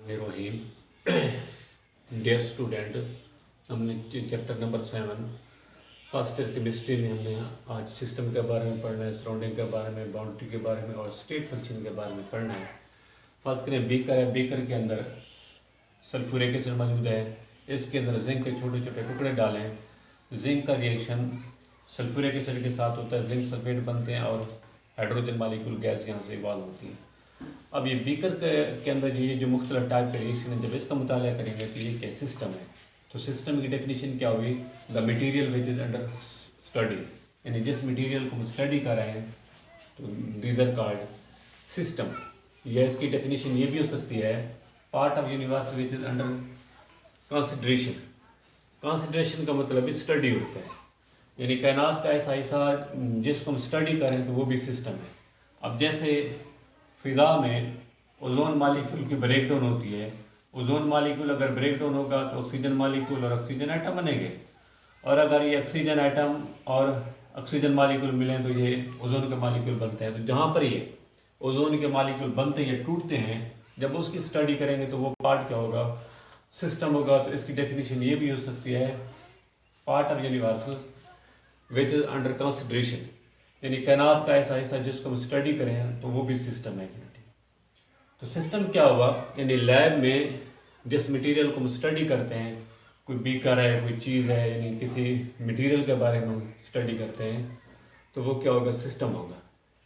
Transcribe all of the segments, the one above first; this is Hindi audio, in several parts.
रहीम। डियर स्टूडेंट, हमने chapter number 7 first year chemistry में हमने आज सिस्टम के बारे में पढ़ना है, सराउंडिंग के बारे में, बाउंड्री के बारे में और स्टेट फंक्शन के बारे में पढ़ना है। फर्स्ट करें बीकर है। बीकर के अंदर सल्फ्यूरिक एसिड मौजूद है। इसके अंदर जिंक के छोटे छोटे टुकड़े डालें। जिंक का रिएक्शन सल्फ्यूरिक एसिड के साथ होता है, जिंक सल्फेट बनते हैं और हाइड्रोजन मॉलिक्यूल गैस यहाँ से इवॉल्व होती है। अब ये बीकर के अंदर ये जो मुख्तलिफ टाइप के रिएक्शन है, जब इसका मुताला करेंगे तो ये क्या सिस्टम है। तो सिस्टम की डेफिनेशन क्या हुई? The material which is under study, यानी जिस मटेरियल को हम स्टडी कर रहे हैं तो दीज आर कॉल्ड सिस्टम। या इसकी डेफिनेशन ये भी हो सकती है part of universe which is under consideration. Consideration का मतलब स्टडी होता है, यानी कायनात का ऐसा हिस्सा जिसको हम स्टडी करें तो वो भी सिस्टम है। अब जैसे फिज़ा में ओजोन मालिक्यूल की ब्रेक डाउन होती है, ओजोन मालिक्यूल अगर ब्रेक डाउन होगा तो ऑक्सीजन मालिक्यूल और ऑक्सीजन एटम बनेंगे, और अगर ये ऑक्सीजन एटम और ऑक्सीजन मालिक्यूल मिलें तो ये ओजोन के मालिक्यूल बनते हैं। तो जहाँ पर ये ओजोन के मालिक्यूल बनते हैं, टूटते हैं, जब उसकी स्टडी करेंगे तो वो पार्ट क्या होगा? सिस्टम होगा। तो इसकी डेफिनेशन ये भी हो सकती है part of universe which is under consideration, यानी कायनात का ऐसा हिस्सा जिसको हम स्टडी करें तो वो भी सिस्टम है। तो सिस्टम क्या हुआ? यानी लैब में जिस मटेरियल को हम स्टडी करते हैं, कोई बीकर है, कोई चीज़ है, यानी किसी मटेरियल के बारे में हम स्टडी करते हैं तो वो क्या होगा? सिस्टम होगा।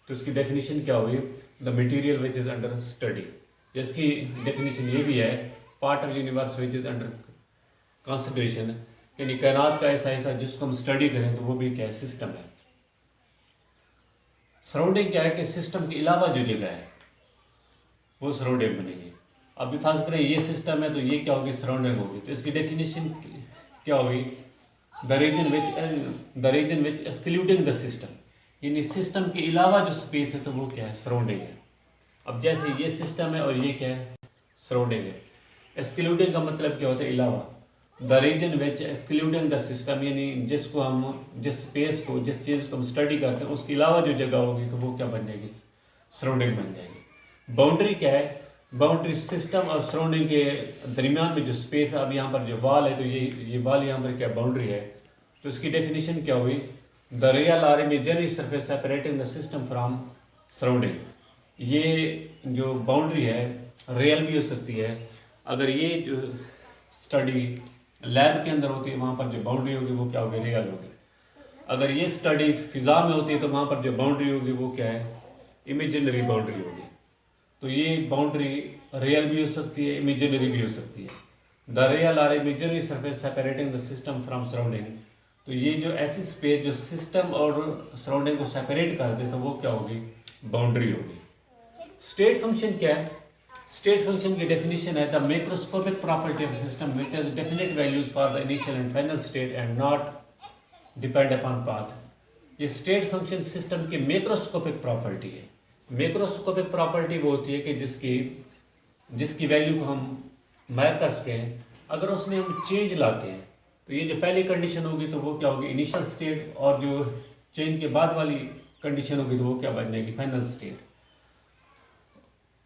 तो इसकी डेफिनेशन क्या हुई? The material which is under study. इसकी डेफिनेशन ये भी है part of universe which is under consideration, यानी कायनात का ऐसा हिस्सा जिसको हम स्टडी करें तो वो भी क्या है? सिस्टम है। सराउंडिंग क्या है कि सिस्टम के अलावा जो जगह है वो सराउंडिंग बनेगी। अभी फर्स्ट करें ये सिस्टम है तो ये क्या होगी? सराउंडिंग होगी। तो इसकी डेफिनेशन क्या होगी? The region which excluding the system, यानी सिस्टम के अलावा जो स्पेस है तो वो क्या है? सराउंडिंग है। अब जैसे ये सिस्टम है और ये क्या है? सराउंडिंग है। एक्सक्लूडिंग का मतलब क्या होता है? अलावा। The region which excluding the system, यानी जिसको हम जिस स्पेस को जिस चीज़ को हम स्टडी करते हैं उसके अलावा जो जगह होगी तो वो क्या बन जाएगी? सराउंडिंग बन जाएगी। बाउंड्री क्या है? बाउंड्री सिस्टम और सराउंडिंग के दरमियान में जो स्पेस है, अब यहाँ पर जो वाल है तो ये वाल यहाँ पर क्या? बाउंड्री है। तो इसकी डेफिनेशन क्या हुई? The real or imaginary surface separating the system from surrounding. ये जो बाउंड्री है रियल भी हो सकती है। अगर ये जो स्टडी लैब के अंदर होती है वहाँ पर जो बाउंड्री होगी वो क्या होगी? रियल होगी। अगर ये स्टडी फिज़ा में होती है तो वहाँ पर जो बाउंड्री होगी वो क्या है? इमेजिनरी बाउंड्री होगी। तो ये बाउंड्री रियल भी हो सकती है, इमेजिनरी भी हो सकती है। The real or imaginary surface separating the system from surrounding. तो ये जो ऐसी स्पेस जो सिस्टम और सराउंडिंग को सेपरेट कर दे तो वो क्या होगी? बाउंड्री होगी। स्टेट फंक्शन क्या है? स्टेट फंक्शन की डेफिनेशन है the macroscopic property of system which has definite values for the initial and final state and not depend upon path. ये स्टेट फंक्शन सिस्टम की मैक्रोस्कोपिक प्रॉपर्टी है। मैक्रोस्कोपिक प्रॉपर्टी वो होती है कि जिसकी वैल्यू को हम मैयर कर सकें। अगर उसमें हम चेंज लाते हैं तो ये जो पहली कंडीशन होगी तो वो क्या होगी? इनिशियल स्टेट, और जो चेंज के बाद वाली कंडीशन होगी तो वो क्या बन जाएगी? Final state.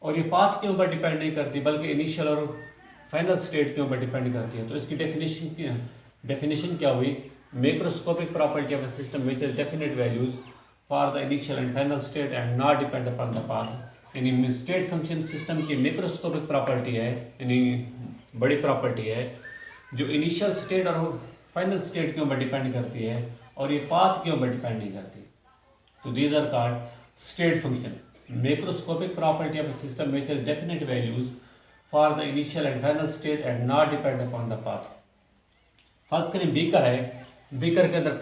और ये पाथ के ऊपर डिपेंड नहीं करती बल्कि इनिशियल और फाइनल स्टेट के ऊपर डिपेंड करती है। तो इसकी डेफिनेशन क्या हुई? Macroscopic property of a system which has definite values for the initial and final state and not depend upon the path. यानी स्टेट फंक्शन सिस्टम की मैक्रोस्कोपिक प्रॉपर्टी है, यानी बड़ी प्रॉपर्टी है जो इनिशियल स्टेट और फाइनल स्टेट के ऊपर डिपेंड करती है और ये पाथ के ऊपर डिपेंड नहीं करती। तो these are called state function. Macroscopic property of a system which has definite values for the initial and final state and not depend upon the path. फर्स्ट करें बीकर है। बीकर के अंदर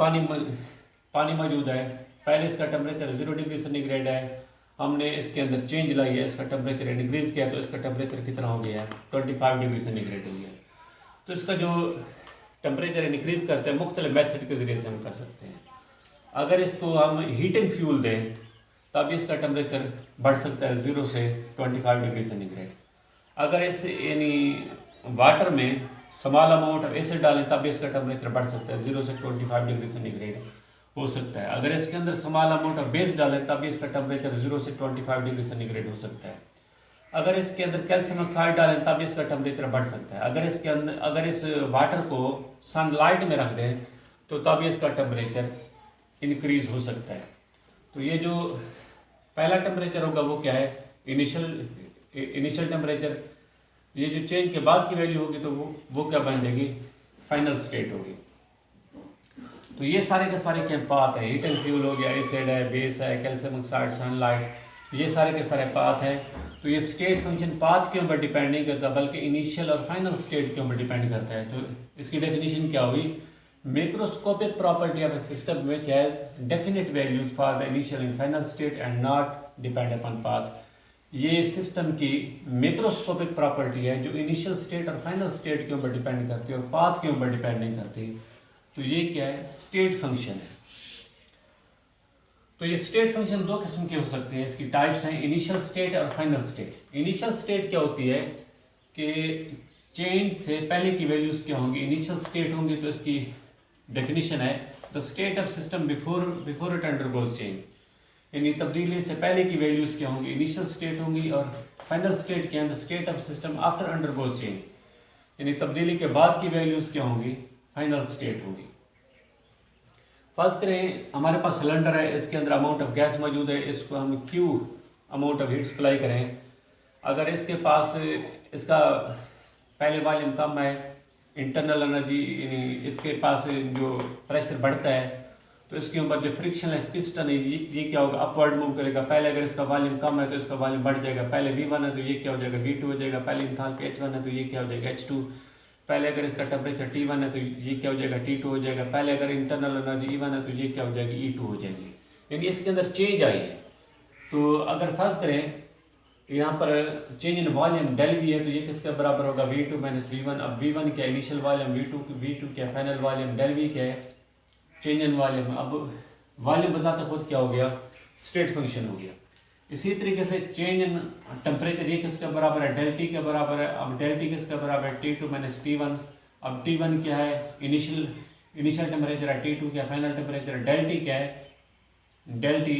पानी मौजूद है। पहले इसका टेम्परेचर 0 डिग्री सेंटीग्रेड है। हमने इसके अंदर चेंज लाई है, इसका टेम्परेचर इंक्रीज किया तो इसका टेम्परेचर कितना हो गया है? 25 डिग्री सेंटीग्रेड हो गया। तो इसका जो टेम्परेचर इंक्रीज करते हैं मुख्तलिफ मेथड के ज़रिए से हम कर सकते हैं। अगर इसको हम हीटिंग फ्यूल दें तब इसका टेम्परेचर बढ़ सकता है 0 से 25 डिग्री सेंटीग्रेड। अगर इस यानी वाटर में स्मॉल अमाउंट ऑफ एसिड डालें तब इसका टेम्परेचर बढ़ सकता है 0 से 25 डिग्री सेंटीग्रेड हो सकता है। अगर इसके अंदर स्मॉल अमाउंट ऑफ बेस डालें तब इसका टेम्परेचर 0 से 25 डिग्री सेंटीग्रेड हो सकता है। अगर इसके अंदर कैल्शियम ऑक्साइड डालें तब इसका टेम्परेचर बढ़ सकता है। अगर इस वाटर को सनलाइट में रख दें तो तब इसका टेम्परेचर इंक्रीज हो सकता है। तो ये जो पहला टेम्परेचर होगा वो क्या है, इनिशियल टेम्परेचर। ये जो चेंज के बाद की वैल्यू होगी तो वो क्या बन जाएगी, फाइनल स्टेट होगी। तो ये सारे के सारे क्या पाथ है, हीट एंड फ्यूल हो गया, एसिड है, बेस है, कैल्शियम ऑक्साइड, सनलाइट, ये सारे के सारे पाथ हैं। तो ये स्टेट फंक्शन पाथ के ऊपर डिपेंड नहीं करता बल्कि इनिशियल और फाइनल स्टेट के ऊपर डिपेंड करता है। तो इसकी डेफिनेशन क्या होगी, macroscopic property of a system which has definite values for the initial and final state and not depend upon path। ये सिस्टम की मैक्रोस्कोपिक प्रॉपर्टी है जो इनिशियल स्टेट और फाइनल स्टेट के ऊपर डिपेंड करती है और पाथ के ऊपर डिपेंड नहीं करती। तो ये क्या है, स्टेट फंक्शन है। तो ये स्टेट फंक्शन दो किस्म के हो सकते हैं, इसकी टाइप्स हैं इनिशियल स्टेट और फाइनल स्टेट। इनिशियल स्टेट क्या होती है कि चेंज से पहले की वैल्यूज क्या होंगी, इनिशियल स्टेट होंगी। तो इसकी डेफिनेशन है the state of system before it undergoes change, यानी तब्दीली से पहले की वैल्यूज क्या होंगी, इनिशियल स्टेट होंगी। और फाइनल स्टेट क्या है, the state of system after undergoes change, यानी तब्दीली के बाद की वैल्यूज क्या होंगी, फाइनल स्टेट होगी। फर्ज करें हमारे पास सिलेंडर है, इसके अंदर अमाउंट ऑफ गैस मौजूद है, इसको हम Q amount of heat supply करें। अगर इसके पास इसका पहले वॉल्यूम कम है, इंटरनल एनर्जी यानी इसके पास जो प्रेशर बढ़ता है तो इसके ऊपर जो फ्रिक्शनलेस पिस्टन है ये क्या होगा, अपवर्ड मूव करेगा। पहले अगर इसका वॉल्यूम कम है तो इसका वॉल्यूम बढ़ जाएगा, पहले V1 है तो ये क्या हो जाएगा, V2 हो जाएगा। पहले इंथैल्पी H1 है तो ये क्या हो जाएगा, H2। पहले अगर इसका टेम्परेचर T1 है तो ये क्या हो जाएगा, T2 हो जाएगा। पहले अगर इंटरनल एनर्जी E1 है तो ये क्या हो जाएगी, E2 हो जाएगी। यानी इसके अंदर चेंज आई है। तो अगर फर्ज करें यहाँ पर change in volume del V है तो ये किसके बराबर होगा, V2 माइनस V1। अब V1 क्या इनिशियल वॉल्यूम, V2 क्या फाइनल वॉल्यूम, डेल वी क्या है चेंज इन वॉल्यूम। अब वॉल्यूम बताते खुद क्या हो गया, स्टेट फंक्शन हो गया। इसी तरीके से चेंज इन टेम्परेचर ये किसके बराबर है, डेल टी के बराबर है। अब डेल टी किसके बराबर है, T2 माइनस T1। अब T1 क्या है, इनिशियल टेम्परेचर है, T2 क्या फाइनल टेम्परेचर है, डेल टी क्या है, del T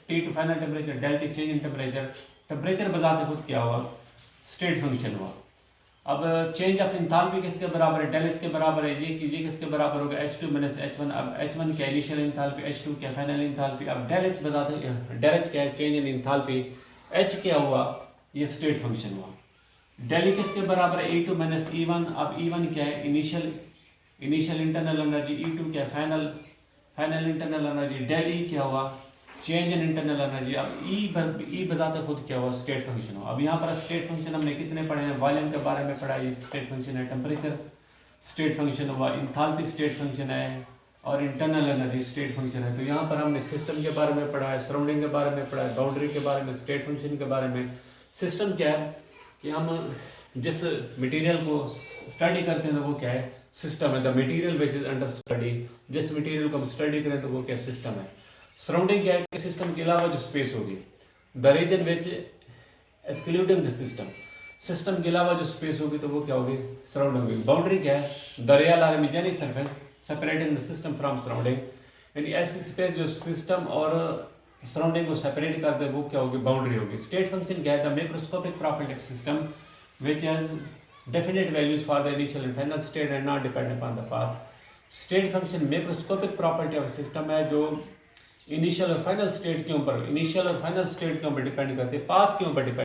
T2 final temperature, del T change in temperature. Temperature बजाते खुद क्या हुआ, स्टेट फंक्शन हुआ। अब चेंज ऑफ इंथैल्पी किसके बराबर है, डेल एच के बराबर है। ये किसके बराबर होगा, H2 माइनस H1। अब H1 क्या इनिशियल इंथैल्पी, H2 क्या फाइनल इंथैल्पी। अब डेल एच बताते, डेल एच क्या है चेंज इन इंथैल्पी, H क्या हुआ, ये स्टेट फंक्शन हुआ। डेल ई किसके बराबर है, E2 माइनस E1। अब E1 क्या है इनिशियल इंटरनल एनर्जी, E2 क्या final internal energy. Del E क्या हुआ, चेंज इन इंटरनल एनर्जी। अब ई बताते खुद क्या हुआ, स्टेट फंक्शन हुआ। अब यहाँ पर स्टेट फंक्शन हमने कितने पढ़े हैं, वॉल्यूम के बारे में पढ़ा, ये स्टेट फंक्शन है। टेम्परेचर स्टेट फंक्शन हुआ, इंथैल्पी स्टेट फंक्शन है, और इंटरनल एनर्जी स्टेट फंक्शन है। तो यहाँ पर हमने सिस्टम के बारे में पढ़ा है, सराउंडिंग के बारे में पढ़ा है, बाउंड्री के बारे में, स्टेट फंक्शन के बारे में। सिस्टम क्या है कि हम जिस मटेरियल को स्टडी करते हैं वो क्या है, सिस्टम है। The material which is under study, जिस मटेरियल को हम स्टडी करें तो वो क्या, सिस्टम है। सराउंडिंग क्या है, सिस्टम के अलावा जो स्पेस होगी, the region which excluding the system के अलावा जो स्पेस होगी तो वो क्या होगी, सराउंडिंग होगी। बाउंड्री क्या है, the real or imaginary surface separating the system from surrounding, यानी ऐसी स्पेस जो सिस्टम और सराउंडिंग को सेपरेट करते हैं वो क्या होगी, बाउंड्री होगी। स्टेट फंक्शन क्या है, the macroscopic property of system which has definite values for the initial and final state and not depend upon the path। State function macroscopic property of system है जो इनिशियल और फाइनल स्टेट के ऊपर डिपेंड करते हैं, पाथ के ऊपर डिपेंड